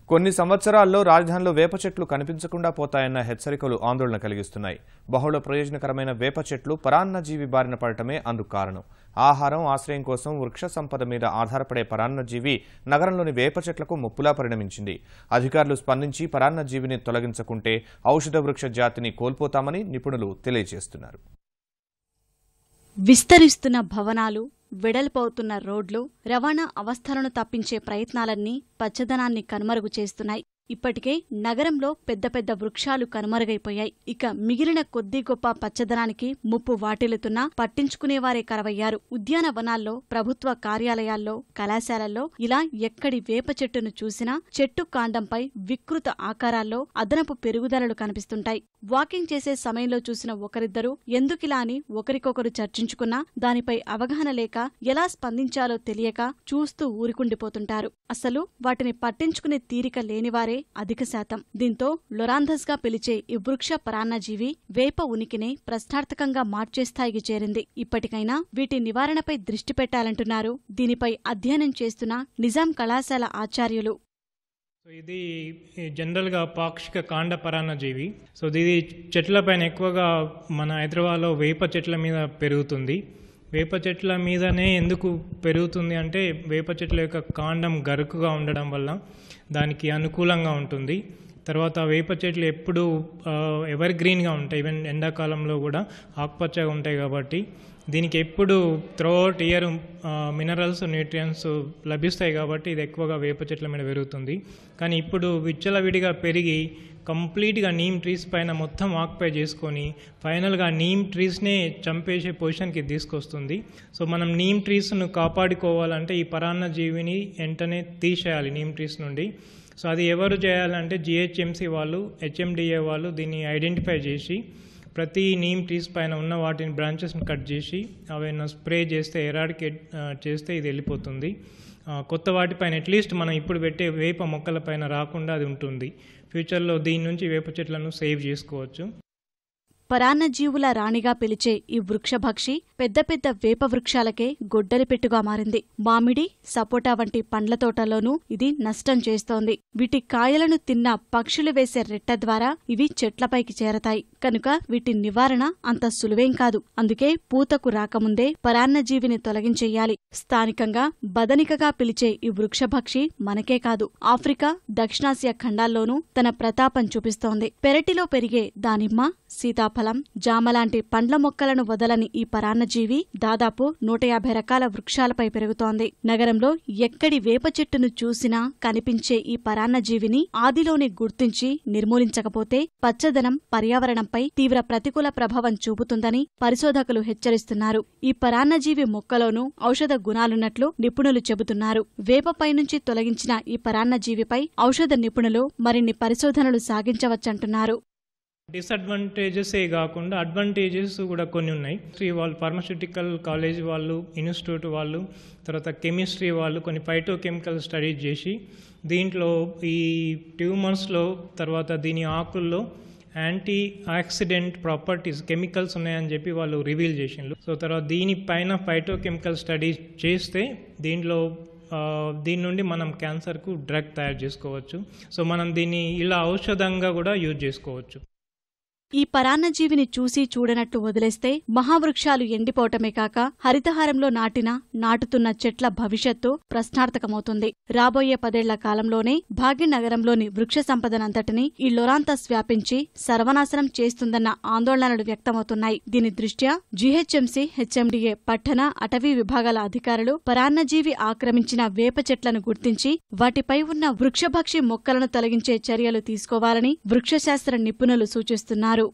కొన్ని సంవత్సరాల్లో రాజధానిలో వేప చెట్లు కనిపించకుండా పోతాయన్న హెచ్చరికలు ఆందోళన కలిగిస్తున్నాయి. బహుళ ప్రయోజనకరమైన వేప చెట్లు పరాన్నజీవి బారిన పడటమే అందుకు కారణం. ఆహారం, ఆశ్రయం కోసం వృక్ష సంపద మీద ఆధారపడే పరాన్నజీవి నగరంలోని వేప చెట్లకు ముప్పులా పరిణమించింది. అధికారులు స్పందించి పరాన్నజీవిని తొలగించకుంటే ఔషధ వృక్ష జాతిని కోల్పోతామని నిపుణులు తెలియజేస్తున్నారు. విస్తరిస్తున్న భవనాలు, వెడల్పవుతున్న రోడ్లు, రవాణా అవస్థలను తప్పించే ప్రయత్నాలన్నీ పచ్చదనాన్ని కనుమరుగు చేస్తున్నాయి. ఇప్పటికే నగరంలో పెద్ద పెద్ద వృక్షాలు కనుమరుగైపోయాయి. ఇక మిగిలిన కొద్ది గొప్ప పచ్చదనానికి ముప్పు వాటిల్లుతున్నా పట్టించుకునేవారే కరవయ్యారు. ఉద్యానవనాల్లో, ప్రభుత్వ కార్యాలయాల్లో, కళాశాలల్లో ఇలా ఎక్కడి వేప చెట్టును చూసినా చెట్టు కాండంపై వికృత ఆకారాల్లో అదనపు పెరుగుదలలు కనిపిస్తుంటాయి. వాకింగ్ చేసే సమయంలో చూసిన ఒకరిద్దరూ ఎందుకిలా అని ఒకరికొకరు చర్చించుకున్నా దానిపై అవగాహన లేక ఎలా స్పందించాలో తెలియక చూస్తూ ఊరుకుండిపోతుంటారు. అసలు వాటిని పట్టించుకునే తీరిక లేనివారే అధిక శాతం. దీంతో లొరాంథస్ గా పిలిచే ఈ వృక్ష పరాన్నజీవి వేప ఉనికినే ప్రశ్నార్థకంగా మార్చే స్థాయికి చేరింది. ఇప్పటికైనా వీటి నివారణపై దృష్టి పెట్టాలంటున్నారు దీనిపై అధ్యయనం చేస్తున్న నిజాం కళాశాల ఆచార్యులు. ఇది జనరల్గా పాక్షిక కాండ పరాన్నజీవి. ఇది చెట్లపైన ఎక్కువగా మన హైదరాబాద్లో వేప చెట్ల మీద పెరుగుతుంది. వేప చెట్ల మీదనే ఎందుకు పెరుగుతుంది అంటే వేప చెట్ల యొక్క కాండం గరుకుగా ఉండడం వల్ల దానికి అనుకూలంగా ఉంటుంది. తర్వాత వేప చెట్లు ఎప్పుడు ఎవర్ గ్రీన్గా ఉంటాయి, ఈవెన్ ఎండాకాలంలో కూడా ఆకుపచ్చగా ఉంటాయి కాబట్టి దీనికి ఎప్పుడు త్రూఅవుట్ ఇయర్ మినరల్స్, న్యూట్రియంట్స్ లభిస్తాయి కాబట్టి ఇది ఎక్కువగా వేప చెట్ల మీద పెరుగుతుంది. కానీ ఇప్పుడు విచ్చలవిడిగా పెరిగి కంప్లీట్గా నీమ్ ట్రీస్ పైన మొత్తం ఆక్యుపై చేసుకొని ఫైనల్గా నీమ్ ట్రీస్నే చంపేసే పొజిషన్కి తీసుకొస్తుంది. మనం నీమ్ ట్రీస్ను కాపాడుకోవాలంటే ఈ పరాన్నజీవిని వెంటనే తీసేయాలి నీమ్ ట్రీస్ నుండి. అది ఎవరు చేయాలంటే జిహెచ్ఎంసీ వాళ్ళు, హెచ్ఎండిఏ వాళ్ళు దీన్ని ఐడెంటిఫై చేసి ప్రతి నీమ్ ట్రీస్ పైన ఉన్న వాటిని బ్రాంచెస్ని కట్ చేసి అవైనా స్ప్రే చేస్తే, ఎరాడికేట్ చేస్తే ఇది వెళ్ళిపోతుంది. కొత్త వాటిపైన అట్లీస్ట్ మనం ఇప్పుడు పెట్టే వేప మొక్కల పైన రాకుండా అది ఉంటుంది. ఫ్యూచర్లో దీని నుంచి వేప చెట్లను సేవ్ చేసుకోవచ్చు. పరాన్నజీవుల రాణిగా పిలిచే ఈ వృక్షభక్షి పెద్ద పెద్ద వేప వృక్షాలకే గొడ్డలిపెట్టుగా మారింది. మామిడి, సపోటా వంటి పండ్ల తోటల్లోనూ ఇది నష్టం చేస్తోంది. వీటి కాయలను తిన్న పక్షులు వేసే రెట్ట ద్వారా ఇవి చెట్లపైకి చేరతాయి కనుక వీటి నివారణ అంత సులువేం కాదు. అందుకే పూతకు రాకముందే పరాన్నజీవిని తొలగించెయ్యాలి. స్థానికంగా బదనికగా పిలిచే ఈ వృక్షభక్షి మనకే కాదు, ఆఫ్రికా, దక్షిణాసియా ఖండాల్లోనూ తన ప్రతాపం చూపిస్తోంది. పెరటిలో పెరిగే దానిమ్మ, సీతాఫలం, జామలాంటి పండ్ల మొక్కలను వదలని ఈ పరాన్నజీవి దాదాపు 150 రకాల వృక్షాలపై పెరుగుతోంది. నగరంలో ఎక్కడి వేప చెట్టును చూసినా కనిపించే ఈ పరాన్నజీవిని ఆదిలోనే గుర్తించి నిర్మూలించకపోతే పచ్చదనం, పర్యావరణంపై తీవ్ర ప్రతికూల ప్రభావం చూపుతుందని పరిశోధకులు హెచ్చరిస్తున్నారు. ఈ పరాన్నజీవి మొక్కలోనూ ఔషధ గుణాలున్నట్లు నిపుణులు చెబుతున్నారు. వేపపై నుంచి తొలగించిన ఈ పరాన్నజీవిపై ఔషధ నిపుణులు మరిన్ని పరిశోధనలు సాగించవచ్చంటున్నారు. డిసడ్వాంటేజెసే కాకుండా అడ్వాంటేజెస్ కూడా కొన్ని ఉన్నాయి. వాళ్ళు ఫార్మాస్యూటికల్ కాలేజ్ వాళ్ళు, ఇన్స్టిట్యూట్ వాళ్ళు, తర్వాత కెమిస్ట్రీ వాళ్ళు కొన్ని ఫైటోకెమికల్ స్టడీస్ చేసి దీంట్లో ఈ ట్యూమర్స్లో, తర్వాత దీని ఆకుల్లో యాంటీ ఆక్సిడెంట్ ప్రాపర్టీస్, కెమికల్స్ ఉన్నాయని చెప్పి వాళ్ళు రివీల్ చేసిండ్రు. తర్వాత దీనిపైన ఫైటోకెమికల్ స్టడీస్ చేస్తే దీని నుండి మనం క్యాన్సర్కు డ్రగ్ తయారు చేసుకోవచ్చు. మనం దీన్ని ఇలా ఔషధంగా కూడా యూజ్ చేసుకోవచ్చు. ఈ పరాన్నజీవిని చూసి చూడనట్టు వదిలేస్తే మహావృక్షాలు ఎండిపోవటమే కాక హరితహారంలో నాటుతున్న చెట్ల భవిష్యత్తు ప్రశ్నార్థకమవుతుంది. రాబోయే 10 ఏళ్ల కాలంలోనే భాగ్యనగరంలోని వృక్ష సంపదనంతటినీ ఈ లొరాంథస్ వ్యాపించి సర్వనాశనం చేస్తుందన్న ఆందోళనలు వ్యక్తమవుతున్నాయి. దీని దృష్ట్యా జీహెచ్ఎంసీ, హెచ్ఎండిఏ పట్టణ, అటవీ విభాగాల అధికారులు పరాన్నజీవి ఆక్రమించిన వేప చెట్లను గుర్తించి వాటిపై ఉన్న వృక్షభక్షి మొక్కలను తొలగించే చర్యలు తీసుకోవాలని వృక్షశాస్త్ర నిపుణులు సూచిస్తున్నారు.